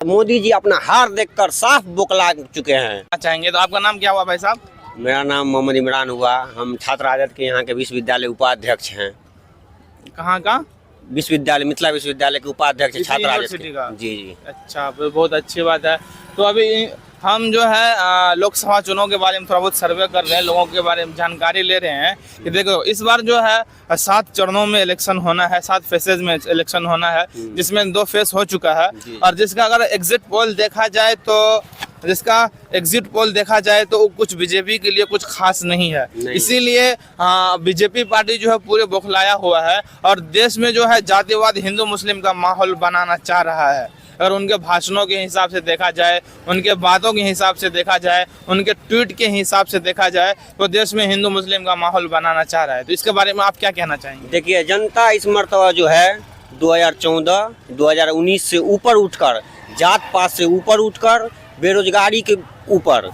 मोदी जी अपना हार देखकर साफ बौखला चुके हैं। चाहेंगे तो आपका नाम क्या हुआ भाई साहब? मेरा नाम मोहम्मद इमरान हुआ। हम छात्र राजद के यहाँ के विश्वविद्यालय उपाध्यक्ष हैं। कहाँ का? विश्वविद्यालय, मिथिला विश्वविद्यालय के उपाध्यक्ष इसी छात्र राजद यूनिवर्सिटी का? के। जी जी। अच्छा, बहुत अच्छी बात है। तो अभी हम जो है लोकसभा चुनाव के बारे में थोड़ा बहुत सर्वे कर रहे हैं, लोगों के बारे में जानकारी ले रहे हैं कि देखो इस बार जो है 7 चरणों में इलेक्शन होना है, 7 फेसेज में इलेक्शन होना है, जिसमें 2 फेस हो चुका है। और जिसका अगर एग्जिट पोल देखा जाए तो कुछ बीजेपी के लिए कुछ खास नहीं है। इसीलिए बीजेपी पार्टी जो है पूरे बौखलाया हुआ है और देश में जो है जातिवाद हिंदू मुस्लिम का माहौल बनाना चाह रहा है। अगर उनके भाषणों के हिसाब से देखा जाए, उनके बातों के हिसाब से देखा जाए, उनके ट्वीट के हिसाब से देखा जाए तो देश में हिंदू मुस्लिम का माहौल बनाना चाह रहा है। तो इसके बारे में आप क्या कहना चाहेंगे? देखिए, जनता इस मर्तबा जो है 2014, 2019 से ऊपर उठकर, जात पात से ऊपर उठकर, बेरोजगारी के ऊपर,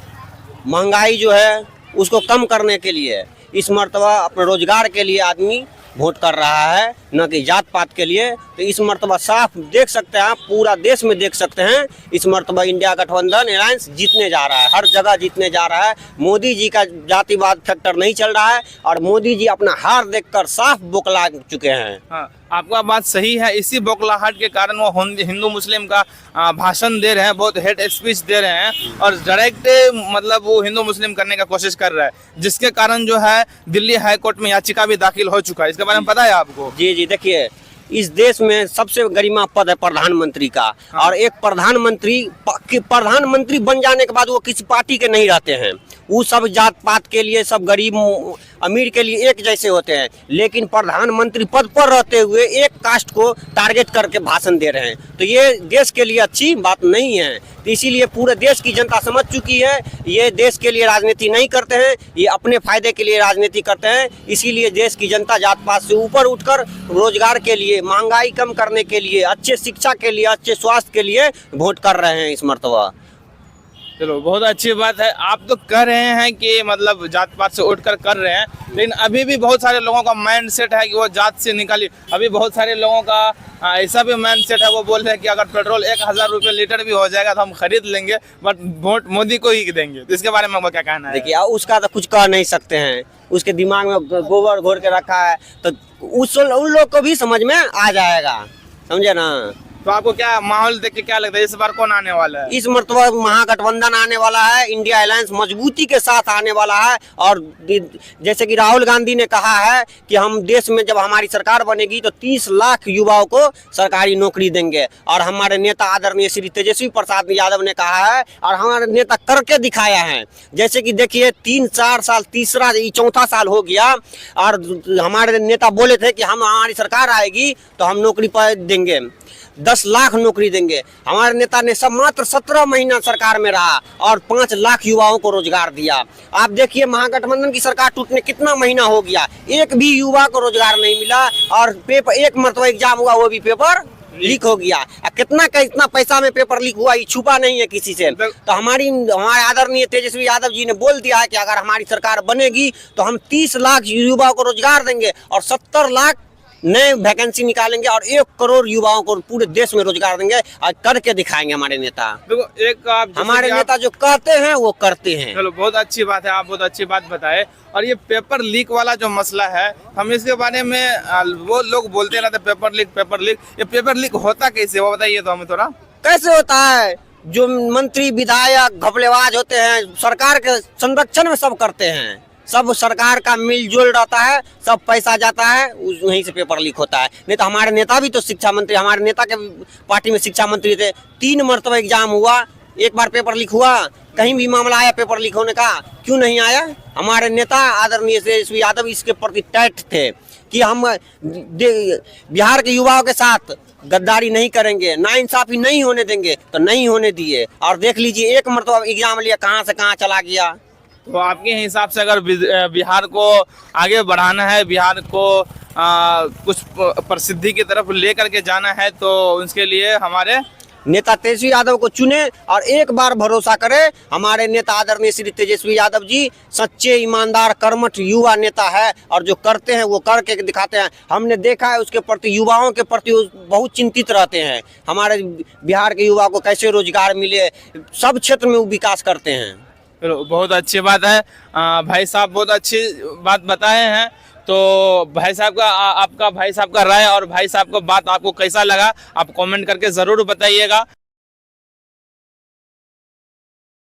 महंगाई जो है उसको कम करने के लिए इस मर्तबा अपने रोजगार के लिए आदमी वोट कर रहा है, न कि जात पात के लिए। तो इस मर्तबा साफ देख सकते हैं आप, पूरा देश में देख सकते हैं, इस मर्तबा इंडिया गठबंधन अलायंस जीतने जा रहा है, हर जगह जीतने जा रहा है। मोदी जी का जातिवाद फैक्टर नहीं चल रहा है और मोदी जी अपना हार देखकर साफ बौखला चुके हैं। हाँ, आपका बात सही है। इसी बौखलाहट के कारण वो हिंदू मुस्लिम का भाषण दे रहे हैं, बहुत हेट स्पीच दे रहे हैं और डायरेक्ट मतलब वो हिंदू मुस्लिम करने का कोशिश कर रहा है, जिसके कारण जो है दिल्ली हाई कोर्ट में याचिका भी दाखिल हो चुका है। इसके बारे में पता है आपको? जी जी। देखिए, इस देश में सबसे गरिमा पद है प्रधानमंत्री का। हाँ। और एक प्रधानमंत्री बन जाने के बाद वो किसी पार्टी के नहीं रहते हैं, वो सब जात पात के लिए, सब गरीब अमीर के लिए एक जैसे होते हैं। लेकिन प्रधानमंत्री पद पर रहते हुए एक कास्ट को टारगेट करके भाषण दे रहे हैं, तो ये देश के लिए अच्छी बात नहीं है। तो इसीलिए पूरे देश की जनता समझ चुकी है, ये देश के लिए राजनीति नहीं करते हैं, ये अपने फायदे के लिए राजनीति करते हैं। इसीलिए देश की जनता जात पात से ऊपर उठकर रोजगार के लिए, महंगाई कम करने के लिए, अच्छे शिक्षा के लिए, अच्छे स्वास्थ्य के लिए वोट कर रहे हैं इस मर्तबा। चलो, बहुत अच्छी बात है। आप तो कह रहे हैं कि मतलब जात पात से उठकर कर रहे हैं, लेकिन अभी भी बहुत सारे लोगों का माइंड सेट है कि वो जात से निकाली। अभी बहुत सारे लोगों का ऐसा भी माइंड सेट है, वो बोल रहे हैं कि अगर पेट्रोल 1000 रुपये लीटर भी हो जाएगा तो हम खरीद लेंगे, बट वोट मोदी को ही देंगे। तो इसके बारे में आपका क्या कहना है? देखिए, उसका तो कुछ कह नहीं सकते हैं, उसके दिमाग में गोबर घोर के रखा है, तो उन लोग को भी समझ में आ जाएगा, समझे ना। तो आपको क्या माहौल देख के क्या लगता है, इस बार कौन आने वाला है? इस मर्तबा महागठबंधन आने वाला है, इंडिया अलायंस मजबूती के साथ आने वाला है। और जैसे कि राहुल गांधी ने कहा है कि हम देश में जब हमारी सरकार बनेगी तो 30 लाख युवाओं को सरकारी नौकरी देंगे। और हमारे नेता आदरणीय श्री तेजस्वी प्रसाद यादव ने कहा है और हमारे नेता करके दिखाया है। जैसे कि देखिए, 3-4 साल, तीसरा चौथा साल हो गया और हमारे नेता बोले थे कि हमारी सरकार आएगी तो हम नौकरी पर देंगे, 10 लाख नौकरी देंगे। हमारे नेता ने सब मात्र 17 महीना सरकार में रहा और 5 लाख युवाओं को रोजगार दिया। आप देखिए, महागठबंधन की सरकार टूटने कितना महीना हो गया, एक भी युवा को रोजगार नहीं मिला और पेपर एक मरतबा एग्जाम हुआ, वो भी पेपर लीक हो गया। कितना पैसा में पेपर लीक हुआ, ये छुपा नहीं है किसी से। तो हमारे आदरणीय तेजस्वी यादव जी ने बोल दिया है कि अगर हमारी सरकार बनेगी तो हम 30 लाख युवाओं को रोजगार देंगे और 70 लाख नए वैकेंसी निकालेंगे और 1 करोड़ युवाओं को पूरे देश में रोजगार देंगे और करके दिखाएंगे हमारे नेता। देखो, एक हमारे नेता जो कहते हैं वो करते हैं। चलो, बहुत अच्छी बात है, आप बहुत अच्छी बात बताए। और ये पेपर लीक वाला जो मसला है, हम इसके बारे में वो लोग बोलते रहते पेपर लीक, ये पेपर लीक होता कैसे, वो बताइए तो हमें थोड़ा। कैसे होता है? जो मंत्री विधायक घपलेबाज होते हैं, सरकार के संरक्षण में सब करते हैं, सब सरकार का मिलजुल रहता है, सब पैसा जाता है, वहीं से पेपर लीक होता है। नहीं तो हमारे नेता भी तो शिक्षा मंत्री, हमारे नेता के पार्टी में शिक्षा मंत्री थे, 3 मरतबा एग्जाम हुआ, एक बार पेपर लीक हुआ? कहीं भी मामला आया पेपर लीक होने का? क्यों नहीं आया? हमारे नेता आदरणीय तेजस्वी यादव इसके प्रति टाइट थे कि हम बिहार के युवाओं के साथ गद्दारी नहीं करेंगे, नाइंसाफी नहीं होने देंगे, तो नहीं होने दिए। और देख लीजिए, एक मरतबा एग्जाम लिया, कहाँ से कहाँ चला गया। तो आपके हिसाब से अगर बिहार को आगे बढ़ाना है, बिहार को कुछ प्रसिद्धि की तरफ लेकर के जाना है, तो उसके लिए हमारे नेता तेजस्वी यादव को चुने और एक बार भरोसा करें। हमारे नेता आदरणीय श्री तेजस्वी यादव जी सच्चे, ईमानदार, कर्मठ युवा नेता है और जो करते हैं वो करके दिखाते हैं। हमने देखा है उसके प्रति, युवाओं के प्रति वो बहुत चिंतित रहते हैं। हमारे बिहार के युवा को कैसे रोजगार मिले, सब क्षेत्र में वो विकास करते हैं। चलो, बहुत अच्छी बात है। भाई साहब बहुत अच्छी बात बताए हैं। तो भाई साहब का आपका भाई साहब का राय और भाई साहब का बात आपको कैसा लगा, आप कमेंट करके ज़रूर बताइएगा।